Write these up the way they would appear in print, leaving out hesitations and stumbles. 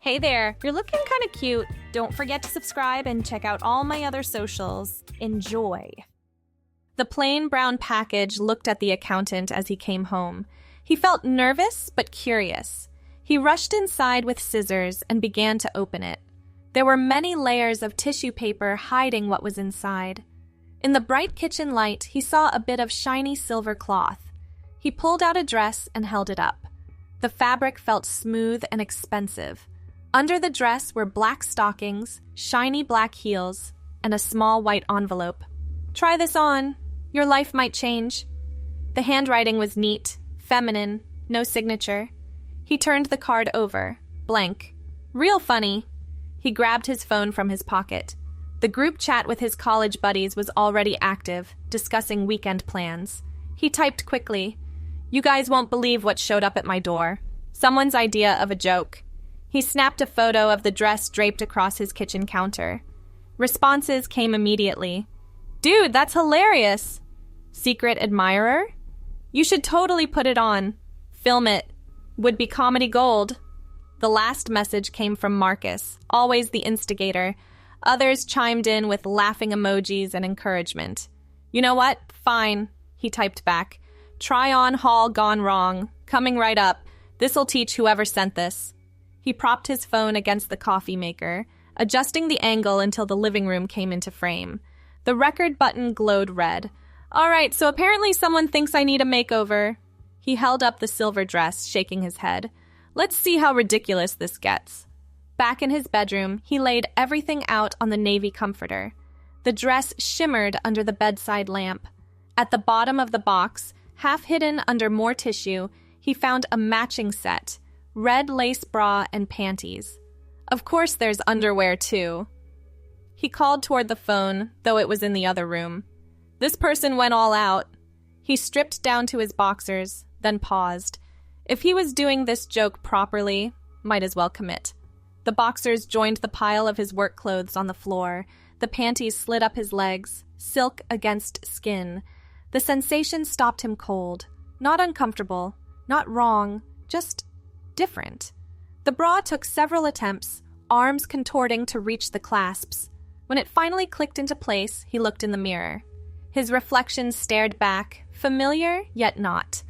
Hey there, you're looking kind of cute. Don't forget to subscribe and check out all my other socials. Enjoy. The plain brown package looked at the accountant as he came home. He felt nervous but curious. He rushed inside with scissors and began to open it. There were many layers of tissue paper hiding what was inside. In the bright kitchen light, he saw a bit of shiny silver cloth. He pulled out a dress and held it up. The fabric felt smooth and expensive. Under the dress were black stockings, shiny black heels, and a small white envelope. "Try this on. Your life might change." The handwriting was neat, feminine, no signature. He turned the card over, blank. Real funny. He grabbed his phone from his pocket. The group chat with his college buddies was already active, discussing weekend plans. He typed quickly, "You guys won't believe what showed up at my door. Someone's idea of a joke." He snapped a photo of the dress draped across his kitchen counter. Responses came immediately. "Dude, that's hilarious." "Secret admirer? You should totally put it on. Film it. Would be comedy gold." The last message came from Marcus, always the instigator. Others chimed in with laughing emojis and encouragement. "You know what? Fine," he typed back. "Try on haul gone wrong. Coming right up. This'll teach whoever sent this." He propped his phone against the coffee maker, adjusting the angle until the living room came into frame. The record button glowed red. "All right, so apparently someone thinks I need a makeover." He held up the silver dress, shaking his head. "Let's see how ridiculous this gets." Back in his bedroom, he laid everything out on the navy comforter. The dress shimmered under the bedside lamp. At the bottom of the box, half hidden under more tissue, he found a matching set. Red lace bra and panties. Of course there's underwear too. He called toward the phone, though it was in the other room. This person went all out. He stripped down to his boxers, then paused. If he was doing this joke properly, might as well commit. The boxers joined the pile of his work clothes on the floor. The panties slid up his legs, silk against skin. The sensation stopped him cold. Not uncomfortable, not wrong, just different. The bra took several attempts, arms contorting to reach the clasps. When it finally clicked into place, he looked in the mirror. His reflection stared back, familiar yet not.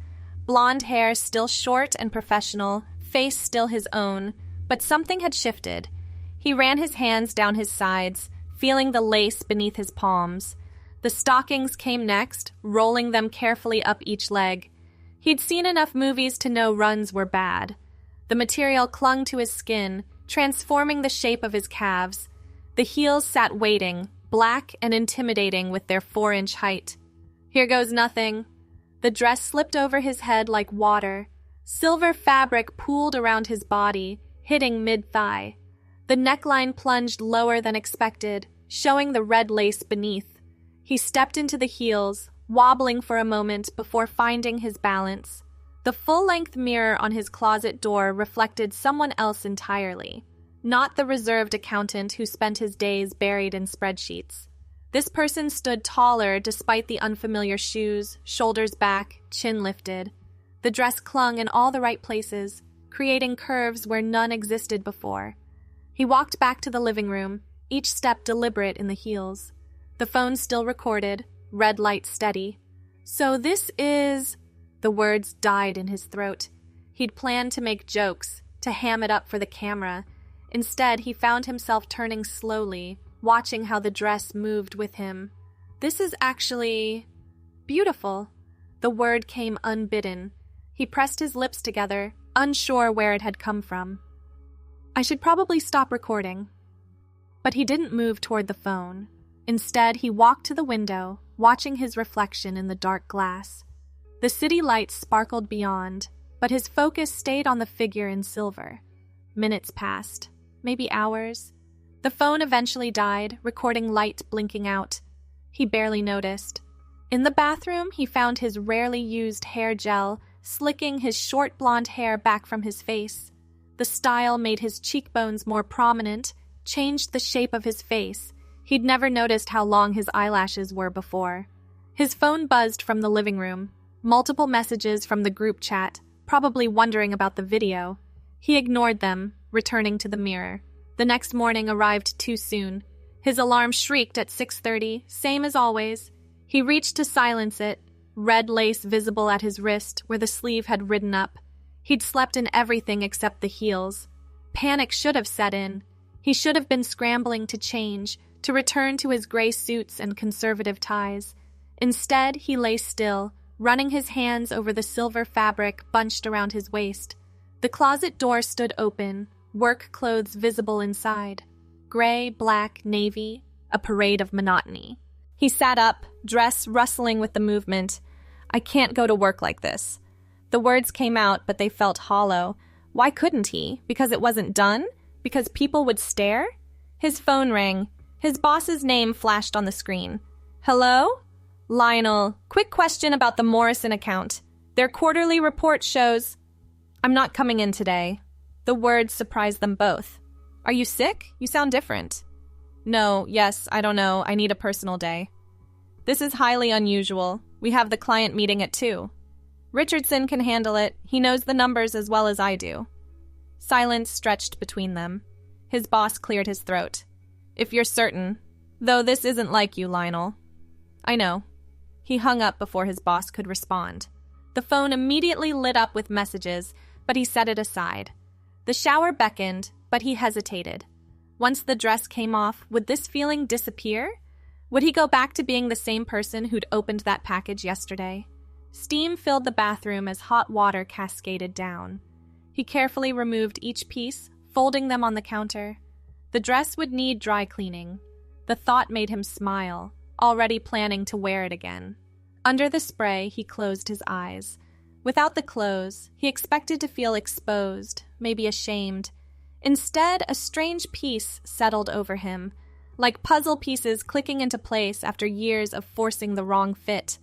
Blonde hair still short and professional, face still his own, but something had shifted. He ran his hands down his sides, feeling the lace beneath his palms. The stockings came next, rolling them carefully up each leg. He'd seen enough movies to know runs were bad. The material clung to his skin, transforming the shape of his calves. The heels sat waiting, black and intimidating with their 4-inch height. Here goes nothing. The dress slipped over his head like water. Silver fabric pooled around his body, hitting mid-thigh. The neckline plunged lower than expected, showing the red lace beneath. He stepped into the heels, wobbling for a moment before finding his balance. The full-length mirror on his closet door reflected someone else entirely, not the reserved accountant who spent his days buried in spreadsheets. This person stood taller despite the unfamiliar shoes, shoulders back, chin lifted. The dress clung in all the right places, creating curves where none existed before. He walked back to the living room, each step deliberate in the heels. The phone still recorded, red light steady. "So this is..." The words died in his throat. He'd planned to make jokes, to ham it up for the camera. Instead, he found himself turning slowly, watching how the dress moved with him. "This is actually... beautiful." The word came unbidden. He pressed his lips together, unsure where it had come from. "I should probably stop recording." But he didn't move toward the phone. Instead, he walked to the window, watching his reflection in the dark glass. The city lights sparkled beyond, but his focus stayed on the figure in silver. Minutes passed, maybe hours. The phone eventually died, recording light blinking out. He barely noticed. In the bathroom, he found his rarely used hair gel, slicking his short blonde hair back from his face. The style made his cheekbones more prominent, changed the shape of his face. He'd never noticed how long his eyelashes were before. His phone buzzed from the living room. Multiple messages from the group chat, probably wondering about the video. He ignored them, returning to the mirror. The next morning arrived too soon. His alarm shrieked at 6:30, same as always. He reached to silence it, red lace visible at his wrist where the sleeve had ridden up. He'd slept in everything except the heels. Panic should have set in. He should have been scrambling to change, to return to his gray suits and conservative ties. Instead, he lay still, running his hands over the silver fabric bunched around his waist. The closet door stood open, work clothes visible inside. Gray, black, navy, a parade of monotony. He sat up, dress rustling with the movement. I can't go to work like this. The words came out, but they felt hollow. Why couldn't he? Because it wasn't done? Because people would stare? His phone rang. His boss's name flashed on the screen. Hello? Lionel, quick question about the Morrison account. Their quarterly report shows... I'm not coming in today. The words surprised them both. Are you sick? You sound different. No, yes, I don't know. I need a personal day. This is highly unusual. We have the client meeting at 2. Richardson can handle it. He knows the numbers as well as I do. Silence stretched between them. His boss cleared his throat. If you're certain. Though this isn't like you, Lionel. I know. He hung up before his boss could respond. The phone immediately lit up with messages, but he set it aside. The shower beckoned, but he hesitated. Once the dress came off, would this feeling disappear? Would he go back to being the same person who'd opened that package yesterday? Steam filled the bathroom as hot water cascaded down. He carefully removed each piece, folding them on the counter. The dress would need dry cleaning. The thought made him smile, already planning to wear it again. Under the spray, he closed his eyes. Without the clothes, he expected to feel exposed, maybe ashamed. Instead, a strange peace settled over him, like puzzle pieces clicking into place after years of forcing the wrong fit.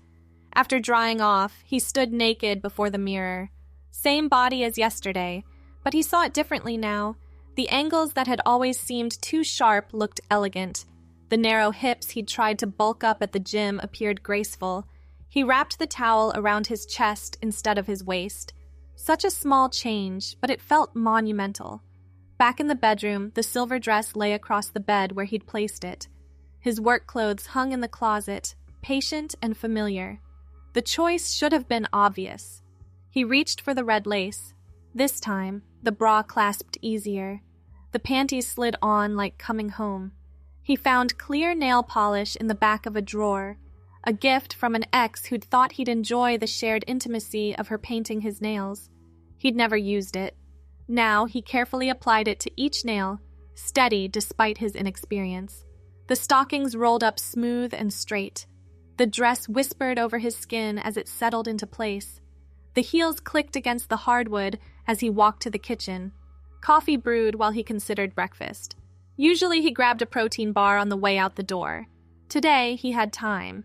After drying off, he stood naked before the mirror. Same body as yesterday, but he saw it differently now. The angles that had always seemed too sharp looked elegant. The narrow hips he'd tried to bulk up at the gym appeared graceful. He wrapped the towel around his chest instead of his waist. Such a small change, but it felt monumental. Back in the bedroom, the silver dress lay across the bed where he'd placed it. His work clothes hung in the closet, patient and familiar. The choice should have been obvious. He reached for the red lace. This time, the bra clasped easier. The panties slid on like coming home. He found clear nail polish in the back of a drawer, a gift from an ex who'd thought he'd enjoy the shared intimacy of her painting his nails. He'd never used it. Now he carefully applied it to each nail, steady despite his inexperience. The stockings rolled up smooth and straight. The dress whispered over his skin as it settled into place. The heels clicked against the hardwood as he walked to the kitchen. Coffee brewed while he considered breakfast. Usually he grabbed a protein bar on the way out the door. Today he had time.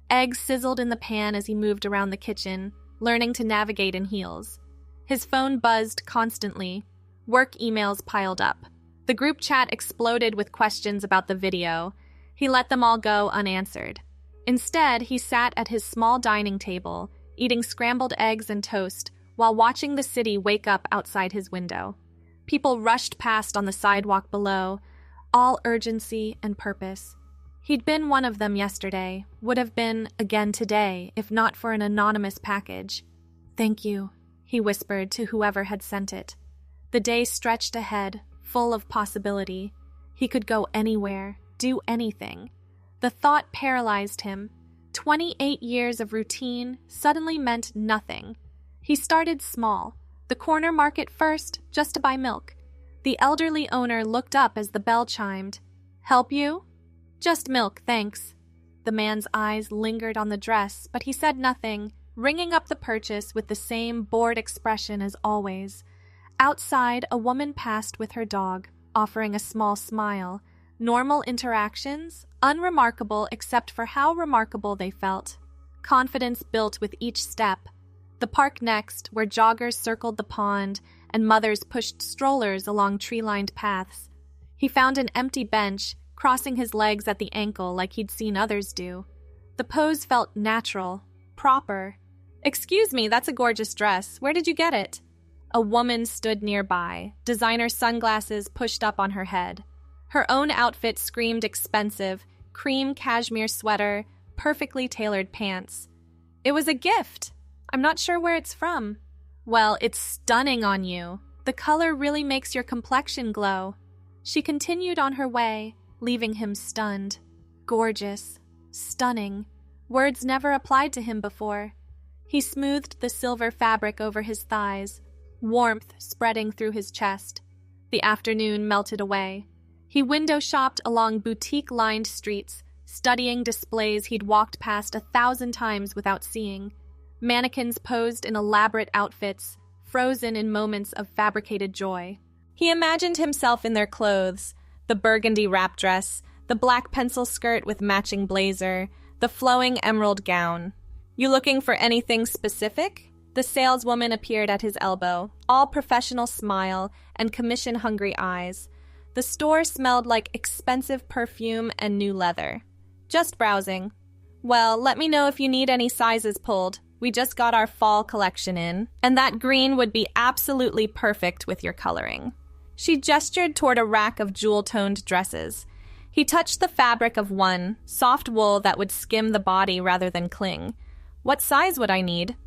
Eggs sizzled in the pan as he moved around the kitchen, learning to navigate in heels. His phone buzzed constantly. Work emails piled up. The group chat exploded with questions about the video. He let them all go unanswered. Instead, he sat at his small dining table, eating scrambled eggs and toast, while watching the city wake up outside his window. People rushed past on the sidewalk below, all urgency and purpose. He'd been one of them yesterday, would have been again today if not for an anonymous package. "Thank you," he whispered to whoever had sent it. The day stretched ahead, full of possibility. He could go anywhere, do anything. The thought paralyzed him. 28 years of routine suddenly meant nothing. He started small. The corner market first, just to buy milk. The elderly owner looked up as the bell chimed. "Help you?" "Just milk, thanks." The man's eyes lingered on the dress, but he said nothing, ringing up the purchase with the same bored expression as always. Outside, a woman passed with her dog, offering a small smile. Normal interactions, unremarkable except for how remarkable they felt. Confidence built with each step. The park next, where joggers circled the pond and mothers pushed strollers along tree-lined paths. He found an empty bench, crossing his legs at the ankle like he'd seen others do. The pose felt natural, proper. "Excuse me, that's a gorgeous dress. Where did you get it?" A woman stood nearby, designer sunglasses pushed up on her head. Her own outfit screamed expensive, cream cashmere sweater, perfectly tailored pants. It was a gift. I'm not sure where it's from. Well, it's stunning on you. The color really makes your complexion glow. She continued on her way, leaving him stunned. Gorgeous. Stunning. Words never applied to him before. He smoothed the silver fabric over his thighs, warmth spreading through his chest. The afternoon melted away. He window-shopped along boutique-lined streets, studying displays he'd walked past 1,000 times without seeing. Mannequins posed in elaborate outfits, frozen in moments of fabricated joy. He imagined himself in their clothes, the burgundy wrap dress, the black pencil skirt with matching blazer, the flowing emerald gown. You looking for anything specific? The saleswoman appeared at his elbow, all professional smile and commission-hungry eyes. The store smelled like expensive perfume and new leather. Just browsing. Well, let me know if you need any sizes pulled. We just got our fall collection in, and that green would be absolutely perfect with your coloring. She gestured toward a rack of jewel-toned dresses. He touched the fabric of one, soft wool that would skim the body rather than cling. What size would I need?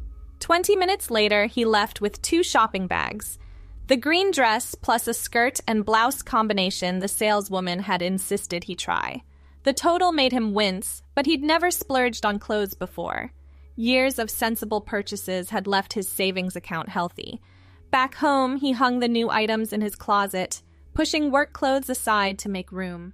20 minutes later, he left with 2 shopping bags. The green dress plus a skirt and blouse combination the saleswoman had insisted he try. The total made him wince, but he'd never splurged on clothes before. Years of sensible purchases had left his savings account healthy. Back home, he hung the new items in his closet, pushing work clothes aside to make room.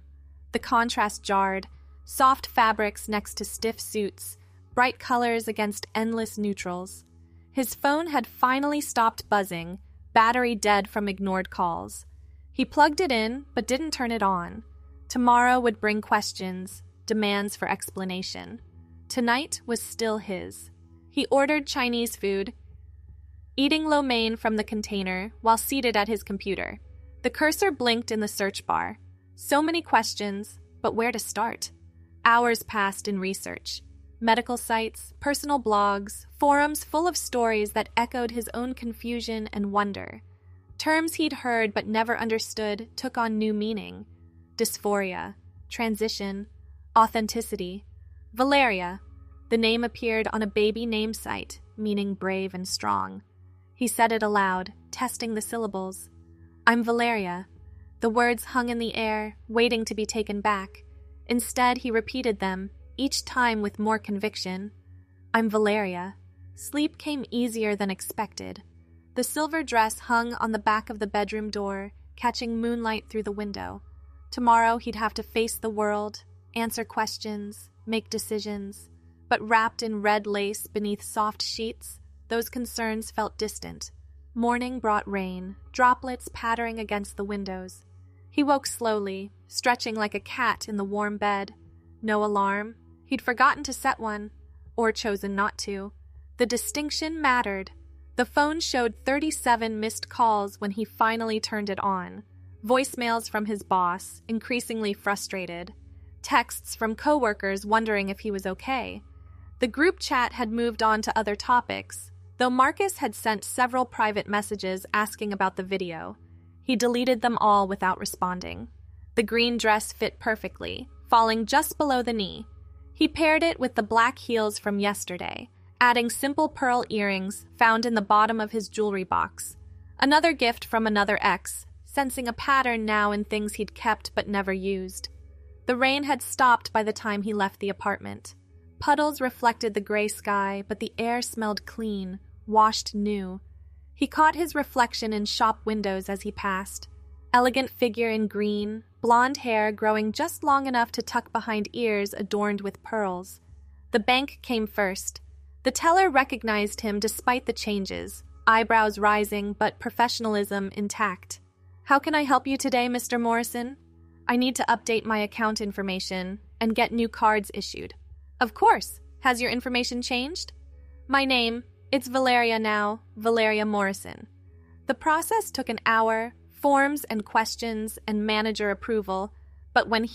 The contrast jarred, soft fabrics next to stiff suits, bright colors against endless neutrals. His phone had finally stopped buzzing, battery dead from ignored calls. He plugged it in, but didn't turn it on. Tomorrow would bring questions, demands for explanation. Tonight was still his. He ordered Chinese food, eating lo mein from the container while seated at his computer. The cursor blinked in the search bar. So many questions, but where to start? Hours passed in research. Medical sites, personal blogs, forums full of stories that echoed his own confusion and wonder. Terms he'd heard but never understood took on new meaning. Dysphoria, transition, authenticity. Valeria. The name appeared on a baby name site, meaning brave and strong. He said it aloud, testing the syllables. I'm Valeria. The words hung in the air, waiting to be taken back. Instead, he repeated them, each time with more conviction. I'm Valeria. Sleep came easier than expected. The silver dress hung on the back of the bedroom door, catching moonlight through the window. Tomorrow he'd have to face the world, answer questions, make decisions. But wrapped in red lace beneath soft sheets, those concerns felt distant. Morning brought rain, droplets pattering against the windows. He woke slowly, stretching like a cat in the warm bed. No alarm. He'd forgotten to set one, or chosen not to. The distinction mattered. The phone showed 37 missed calls when he finally turned it on. Voicemails from his boss, increasingly frustrated. Texts from coworkers wondering if he was okay. The group chat had moved on to other topics, though Marcus had sent several private messages asking about the video. He deleted them all without responding. The green dress fit perfectly, falling just below the knee. He paired it with the black heels from yesterday, adding simple pearl earrings found in the bottom of his jewelry box. Another gift from another ex, sensing a pattern now in things he'd kept but never used. The rain had stopped by the time he left the apartment. Puddles reflected the gray sky, but the air smelled clean, washed new. He caught his reflection in shop windows as he passed. Elegant figure in green, blonde hair growing just long enough to tuck behind ears adorned with pearls. The bank came first. The teller recognized him despite the changes, eyebrows rising but professionalism intact. How can I help you today, Mr. Morrison? I need to update my account information and get new cards issued. Of course. Has your information changed? My name, it's Valeria now, Valeria Morrison. The process took an hour, forms and questions and manager approval, but when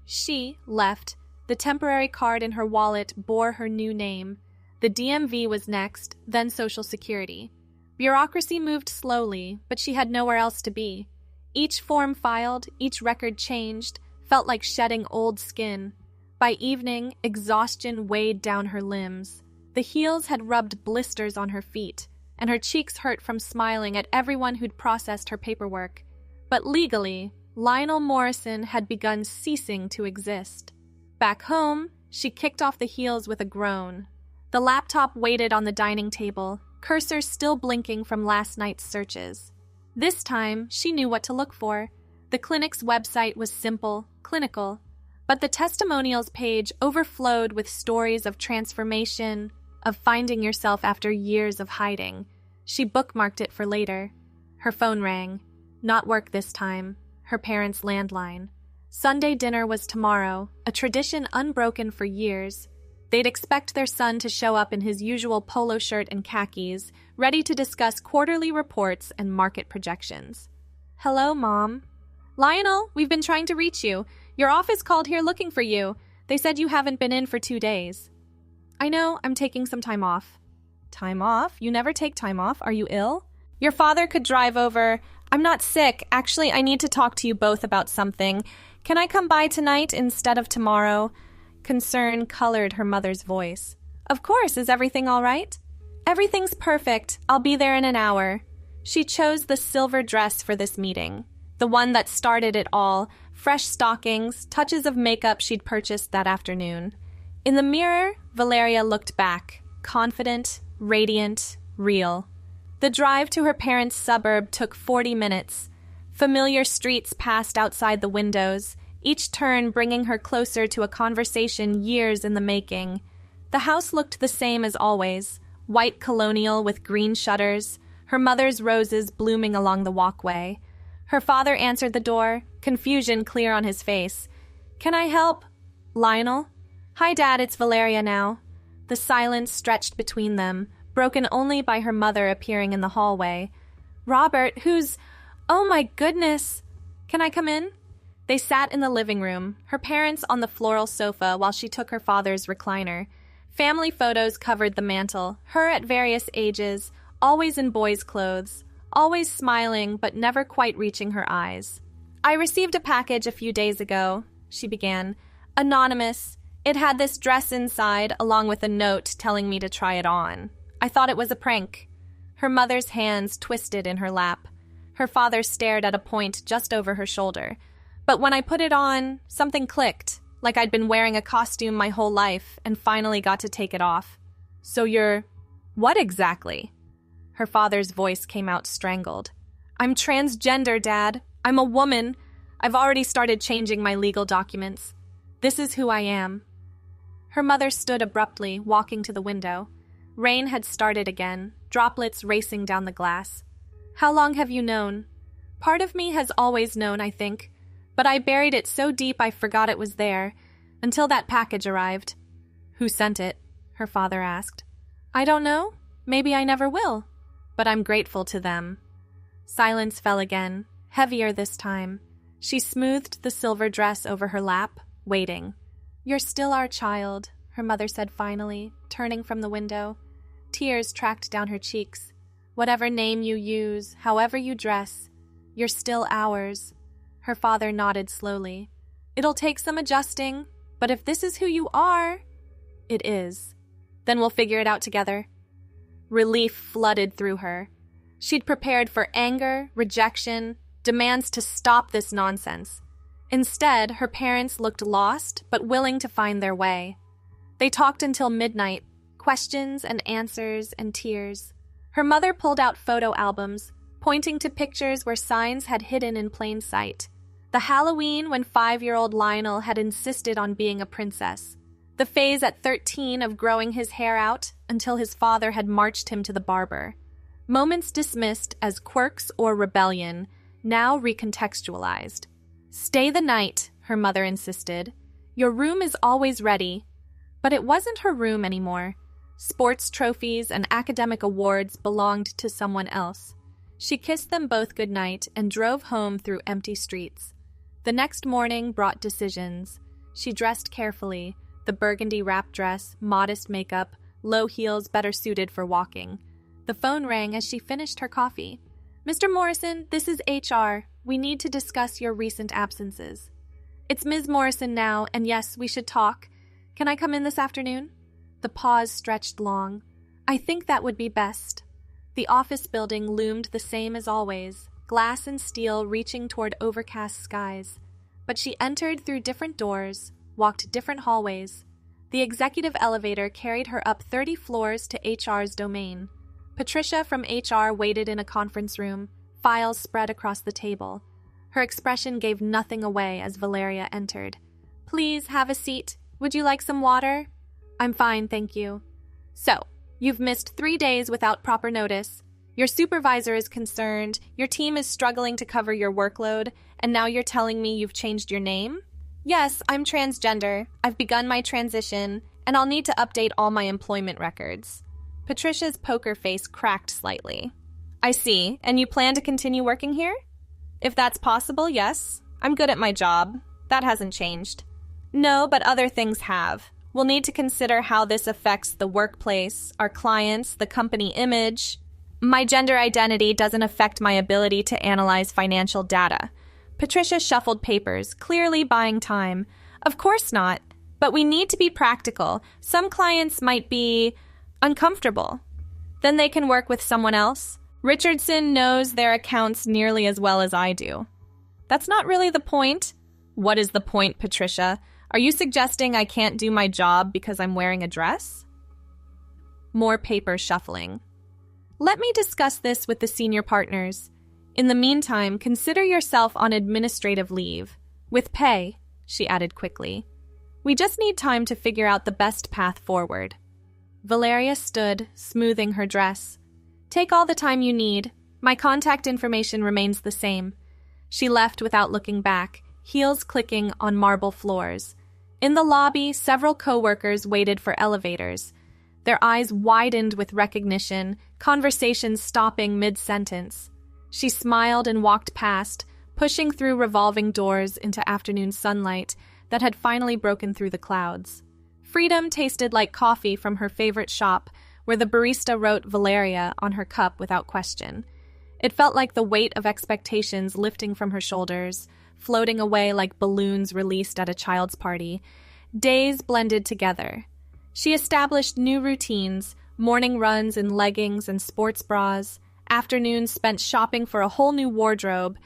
she left, the temporary card in her wallet bore her new name. The DMV was next, then Social Security. Bureaucracy moved slowly, but she had nowhere else to be. Each form filed, each record changed, felt like shedding old skin. By evening, exhaustion weighed down her limbs. The heels had rubbed blisters on her feet, and her cheeks hurt from smiling at everyone who'd processed her paperwork. But legally, Lionel Morrison had begun ceasing to exist. Back home, she kicked off the heels with a groan. The laptop waited on the dining table, cursor still blinking from last night's searches. This time, she knew what to look for. The clinic's website was simple, clinical, but the testimonials page overflowed with stories of transformation, of finding yourself after years of hiding. She bookmarked it for later. Her phone rang. Not work this time. Her parents' landline. Sunday dinner was tomorrow, a tradition unbroken for years. They'd expect their son to show up in his usual polo shirt and khakis, ready to discuss quarterly reports and market projections. "Hello, Mom." "Lionel, we've been trying to reach you. Your office called here looking for you. They said you haven't been in for 2 days." "I know, I'm taking some time off." "Time off? You never take time off. Are you ill?" "Your father could drive over." "I'm not sick. Actually, I need to talk to you both about something. Can I come by tonight instead of tomorrow?" Concern colored her mother's voice. "Of course. Is everything all right?" "Everything's perfect. I'll be there in an hour." She chose the silver dress for this meeting, the one that started it all, fresh stockings, touches of makeup she'd purchased that afternoon. In the mirror, Valeria looked back, confident, radiant, real. The drive to her parents' suburb took 40 minutes. Familiar streets passed outside the windows, each turn bringing her closer to a conversation years in the making. The house looked the same as always, white colonial with green shutters, her mother's roses blooming along the walkway. Her father answered the door, confusion clear on his face. "Can I help?" "Lionel?" "Hi, Dad, it's Valeria now." The silence stretched between them, broken only by her mother appearing in the hallway. "Robert, who's... Oh my goodness! Can I come in?" They sat in the living room, her parents on the floral sofa while she took her father's recliner. Family photos covered the mantel, her at various ages, always in boys' clothes, always smiling but never quite reaching her eyes. "I received a package a few days ago," she began. "Anonymous. It had this dress inside, along with a note telling me to try it on. I thought it was a prank." Her mother's hands twisted in her lap. Her father stared at a point just over her shoulder. "But when I put it on, something clicked, like I'd been wearing a costume my whole life and finally got to take it off." "So you're... what exactly?" Her father's voice came out strangled. "I'm transgender, Dad. I'm a woman. I've already started changing my legal documents. This is who I am." Her mother stood abruptly, walking to the window. Rain had started again, droplets racing down the glass. "How long have you known?" "Part of me has always known, I think. But I buried it so deep I forgot it was there, until that package arrived." "Who sent it?" her father asked. "I don't know. Maybe I never will. But I'm grateful to them." Silence fell again, heavier this time. She smoothed the silver dress over her lap, waiting. "You're still our child," her mother said finally, turning from the window. Tears tracked down her cheeks. "Whatever name you use, however you dress, you're still ours." Her father nodded slowly. "It'll take some adjusting, but if this is who you are..." "It is. Then we'll figure it out together." Relief flooded through her. She'd prepared for anger, rejection, demands to stop this nonsense. Instead, her parents looked lost, but willing to find their way. They talked until midnight, questions and answers and tears. Her mother pulled out photo albums, pointing to pictures where signs had hidden in plain sight. The Halloween when 5-year-old Lionel had insisted on being a princess. The phase at 13 of growing his hair out until his father had marched him to the barber. Moments dismissed as quirks or rebellion, now recontextualized. "Stay the night," her mother insisted. "Your room is always ready." But it wasn't her room anymore. Sports trophies and academic awards belonged to someone else. She kissed them both goodnight and drove home through empty streets. The next morning brought decisions. She dressed carefully, the burgundy wrap dress, modest makeup, low heels better suited for walking. The phone rang as she finished her coffee. "Mr. Morrison, this is HR. We need to discuss your recent absences." "It's Ms. Morrison now, and yes, we should talk. Can I come in this afternoon?" The pause stretched long. "I think that would be best." The office building loomed the same as always, glass and steel reaching toward overcast skies. But she entered through different doors, walked different hallways. The executive elevator carried her up 30 floors to HR's domain. Patricia from HR waited in a conference room, files spread across the table. Her expression gave nothing away as Valeria entered. "Please have a seat. Would you like some water?" "I'm fine, thank you." "So, you've missed 3 days without proper notice. Your supervisor is concerned, your team is struggling to cover your workload, and now you're telling me you've changed your name?" "Yes, I'm transgender. I've begun my transition, and I'll need to update all my employment records." Patricia's poker face cracked slightly. "I see, and you plan to continue working here?" "If that's possible, yes. I'm good at my job. That hasn't changed." "No, but other things have. We'll need to consider how this affects the workplace, our clients, the company image. My gender identity doesn't affect my ability to analyze financial data." Patricia shuffled papers, clearly buying time. "Of course not. But we need to be practical. Some clients might be uncomfortable. Then they can work with someone else. Richardson knows their accounts nearly as well as I do." "That's not really the point." "What is the point, Patricia? Are you suggesting I can't do my job because I'm wearing a dress?" More paper shuffling. "Let me discuss this with the senior partners. In the meantime, consider yourself on administrative leave. With pay," she added quickly. "We just need time to figure out the best path forward." Valeria stood, smoothing her dress. "Take all the time you need. My contact information remains the same." She left without looking back, heels clicking on marble floors. In the lobby, several coworkers waited for elevators. Their eyes widened with recognition, conversations stopping mid-sentence. She smiled and walked past, pushing through revolving doors into afternoon sunlight that had finally broken through the clouds. Freedom tasted like coffee from her favorite shop, where the barista wrote Valeria on her cup without question. It felt like the weight of expectations lifting from her shoulders, floating away like balloons released at a child's party. Days blended together. She established new routines, morning runs in leggings and sports bras, afternoons spent shopping for a whole new wardrobe,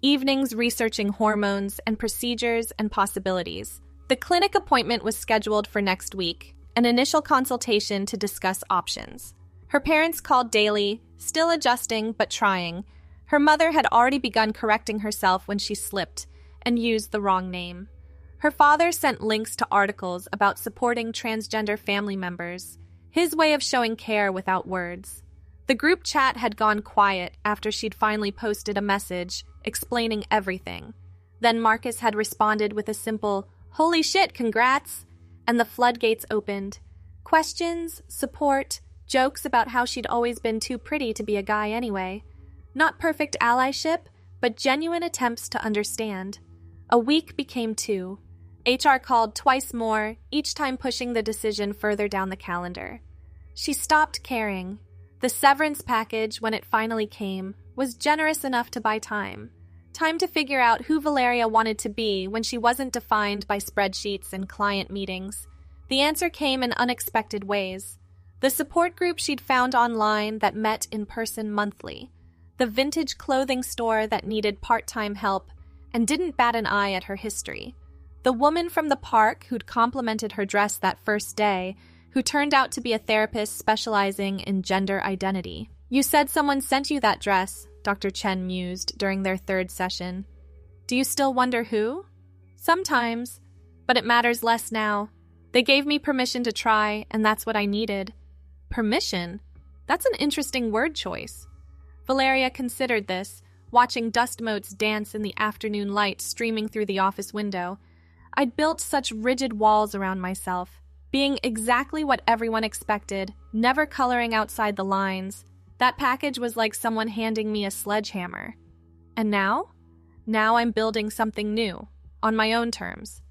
evenings researching hormones and procedures and possibilities. The clinic appointment was scheduled for next week, an initial consultation to discuss options. Her parents called daily, still adjusting but trying. Her mother had already begun correcting herself when she slipped and used the wrong name. Her father sent links to articles about supporting transgender family members, his way of showing care without words. The group chat had gone quiet after she'd finally posted a message explaining everything. Then Marcus had responded with a simple, "Holy shit, congrats!" and the floodgates opened. Questions, support, jokes about how she'd always been too pretty to be a guy anyway. Not perfect allyship, but genuine attempts to understand. A week became 2. HR called twice more, each time pushing the decision further down the calendar. She stopped caring. The severance package, when it finally came, was generous enough to buy time. Time to figure out who Valeria wanted to be when she wasn't defined by spreadsheets and client meetings. The answer came in unexpected ways. The support group she'd found online that met in person monthly. The vintage clothing store that needed part-time help and didn't bat an eye at her history. The woman from the park who'd complimented her dress that first day, who turned out to be a therapist specializing in gender identity. "You said someone sent you that dress," Dr. Chen mused during their 3rd session. "Do you still wonder who?" "Sometimes, but it matters less now. They gave me permission to try, and that's what I needed." Permission? That's an interesting word choice. Valeria considered this, watching dust motes dance in the afternoon light streaming through the office window. I'd built such rigid walls around myself, being exactly what everyone expected, never coloring outside the lines. That package was like someone handing me a sledgehammer. And now? Now I'm building something new, on my own terms.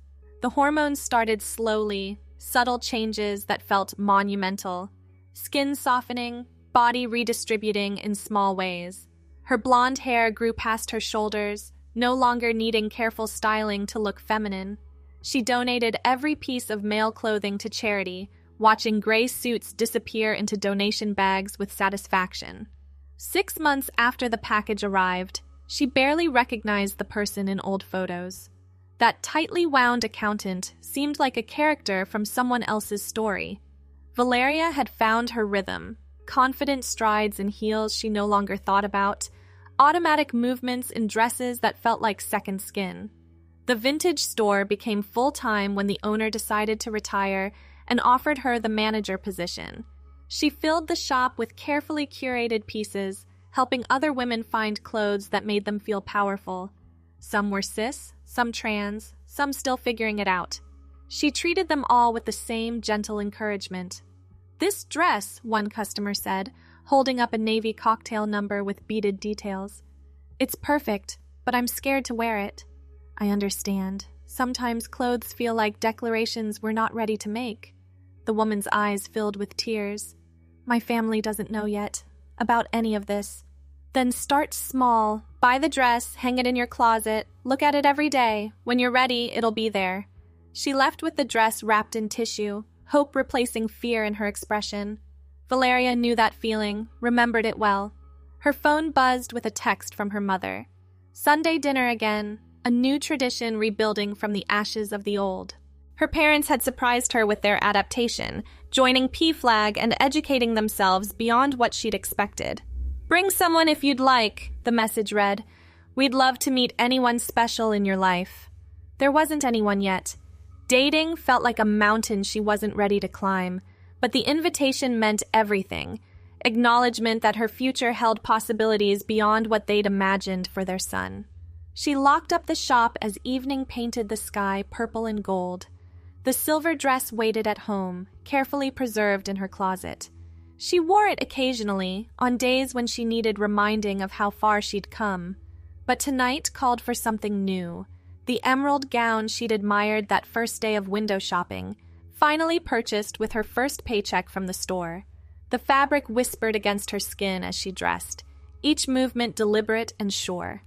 The hormones started slowly, subtle changes that felt monumental. Skin softening, body redistributing in small ways. Her blonde hair grew past her shoulders, no longer needing careful styling to look feminine. She donated every piece of male clothing to charity, watching gray suits disappear into donation bags with satisfaction. 6 months after the package arrived, she barely recognized the person in old photos. That tightly wound accountant seemed like a character from someone else's story. Valeria had found her rhythm, confident strides in heels she no longer thought about, automatic movements in dresses that felt like second skin. The vintage store became full-time when the owner decided to retire and offered her the manager position. She filled the shop with carefully curated pieces, helping other women find clothes that made them feel powerful. Some were cis, some trans, some still figuring it out. She treated them all with the same gentle encouragement. "This dress," one customer said, holding up a navy cocktail number with beaded details. "It's perfect, but I'm scared to wear it." "I understand. Sometimes clothes feel like declarations we're not ready to make." The woman's eyes filled with tears. "My family doesn't know yet about any of this." "Then start small. Buy the dress, hang it in your closet, look at it every day. When you're ready, it'll be there." She left with the dress wrapped in tissue, hope replacing fear in her expression. Valeria knew that feeling, remembered it well. Her phone buzzed with a text from her mother. Sunday dinner again, a new tradition rebuilding from the ashes of the old. Her parents had surprised her with their adaptation, joining PFLAG and educating themselves beyond what she'd expected. "Bring someone if you'd like," the message read. "We'd love to meet anyone special in your life." There wasn't anyone yet. Dating felt like a mountain she wasn't ready to climb, but the invitation meant everything. Acknowledgement that her future held possibilities beyond what they'd imagined for their son. She locked up the shop as evening painted the sky purple and gold. The silver dress waited at home, carefully preserved in her closet. She wore it occasionally, on days when she needed reminding of how far she'd come. But tonight called for something new. The emerald gown she'd admired that first day of window shopping, finally purchased with her first paycheck from the store. The fabric whispered against her skin as she dressed, each movement deliberate and sure.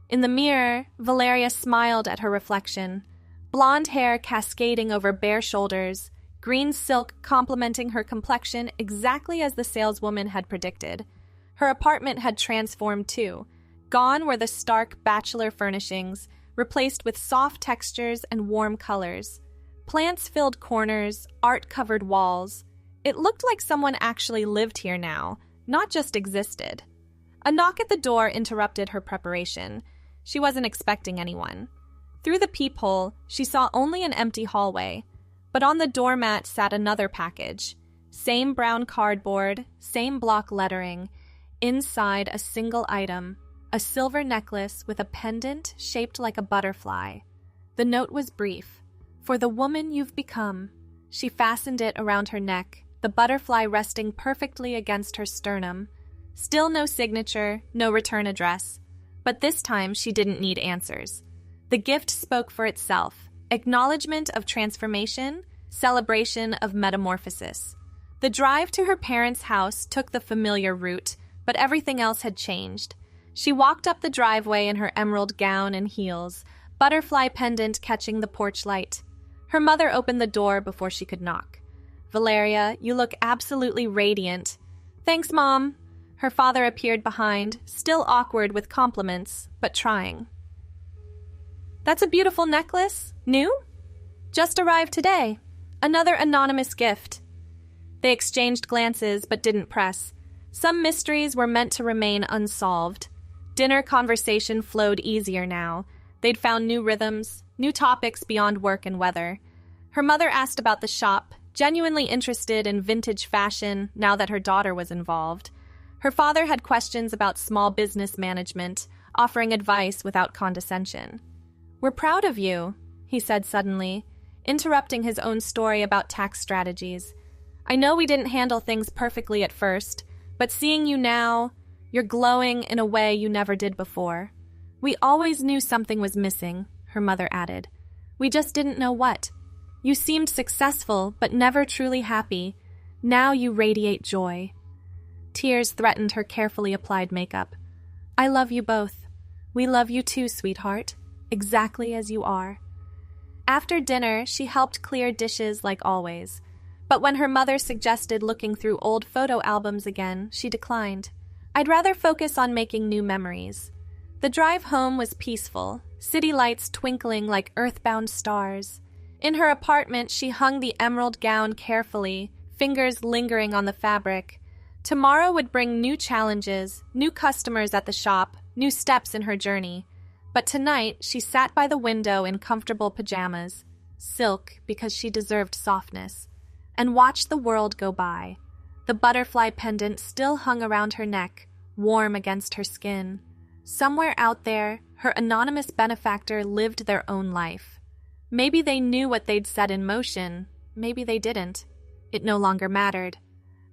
In the mirror, Valeria smiled at her reflection. Blonde hair cascading over bare shoulders, green silk complementing her complexion exactly as the saleswoman had predicted. Her apartment had transformed too. Gone were the stark bachelor furnishings, replaced with soft textures and warm colors. Plants filled corners, art-covered walls. It looked like someone actually lived here now, not just existed. A knock at the door interrupted her preparation. She wasn't expecting anyone. Through the peephole, she saw only an empty hallway, but on the doormat sat another package. Same brown cardboard, same block lettering. Inside, a single item, a silver necklace with a pendant shaped like a butterfly. The note was brief. "For the woman you've become." She fastened it around her neck, the butterfly resting perfectly against her sternum. Still no signature, no return address. But this time she didn't need answers. The gift spoke for itself. Acknowledgement of transformation, celebration of metamorphosis. The drive to her parents' house took the familiar route, but everything else had changed. She walked up the driveway in her emerald gown and heels, butterfly pendant catching the porch light. Her mother opened the door before she could knock. "Valeria, you look absolutely radiant." "Thanks, Mom." Her father appeared behind, still awkward with compliments, but trying. "That's a beautiful necklace. New?" "Just arrived today. Another anonymous gift." They exchanged glances but didn't press. Some mysteries were meant to remain unsolved. Dinner conversation flowed easier now. They'd found new rhythms, new topics beyond work and weather. Her mother asked about the shop, genuinely interested in vintage fashion now that her daughter was involved. Her father had questions about small business management, offering advice without condescension. "We're proud of you," he said suddenly, interrupting his own story about tax strategies. "I know we didn't handle things perfectly at first, but seeing you now, you're glowing in a way you never did before." "We always knew something was missing," her mother added. "We just didn't know what. You seemed successful, but never truly happy. Now you radiate joy." Tears threatened her carefully applied makeup. "I love you both. We love you too, sweetheart, exactly as you are." After dinner, she helped clear dishes like always. But when her mother suggested looking through old photo albums again, she declined. "I'd rather focus on making new memories." The drive home was peaceful, city lights twinkling like earthbound stars. In her apartment, she hung the emerald gown carefully, fingers lingering on the fabric. Tomorrow would bring new challenges, new customers at the shop, new steps in her journey. But tonight, she sat by the window in comfortable pajamas, silk because she deserved softness, and watched the world go by. The butterfly pendant still hung around her neck, warm against her skin. Somewhere out there, her anonymous benefactor lived their own life. Maybe they knew what they'd set in motion, maybe they didn't. It no longer mattered.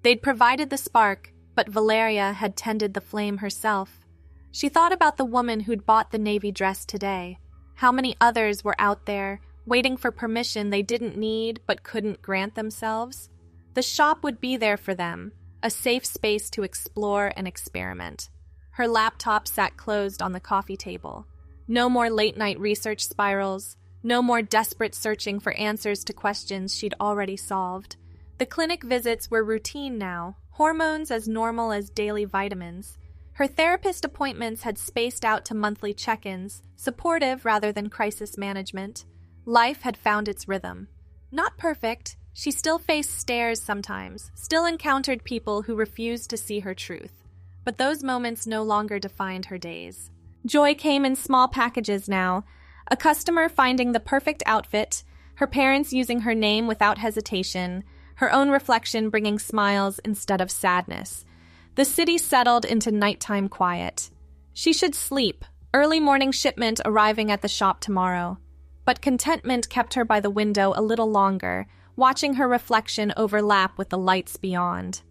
They'd provided the spark, but Valeria had tended the flame herself. She thought about the woman who'd bought the navy dress today. How many others were out there, waiting for permission they didn't need but couldn't grant themselves? The shop would be there for them, a safe space to explore and experiment. Her laptop sat closed on the coffee table. No more late-night research spirals, no more desperate searching for answers to questions she'd already solved. The clinic visits were routine now, hormones as normal as daily vitamins. Her therapist appointments had spaced out to monthly check-ins, supportive rather than crisis management. Life had found its rhythm. Not perfect, she still faced stares sometimes, still encountered people who refused to see her truth. But those moments no longer defined her days. Joy came in small packages now. A customer finding the perfect outfit, her parents using her name without hesitation, her own reflection bringing smiles instead of sadness. The city settled into nighttime quiet. She should sleep, early morning shipment arriving at the shop tomorrow. But contentment kept her by the window a little longer, watching her reflection overlap with the lights beyond.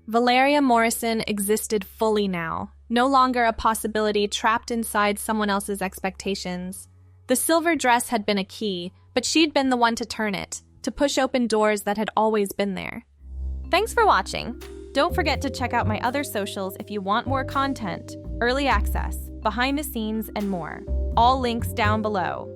Valeria Morrison existed fully now, no longer a possibility trapped inside someone else's expectations. The silver dress had been a key, but she'd been the one to turn it, to push open doors that had always been there. Thanks for watching. Don't forget to check out my other socials if you want more content, early access, behind the scenes, and more. All links down below.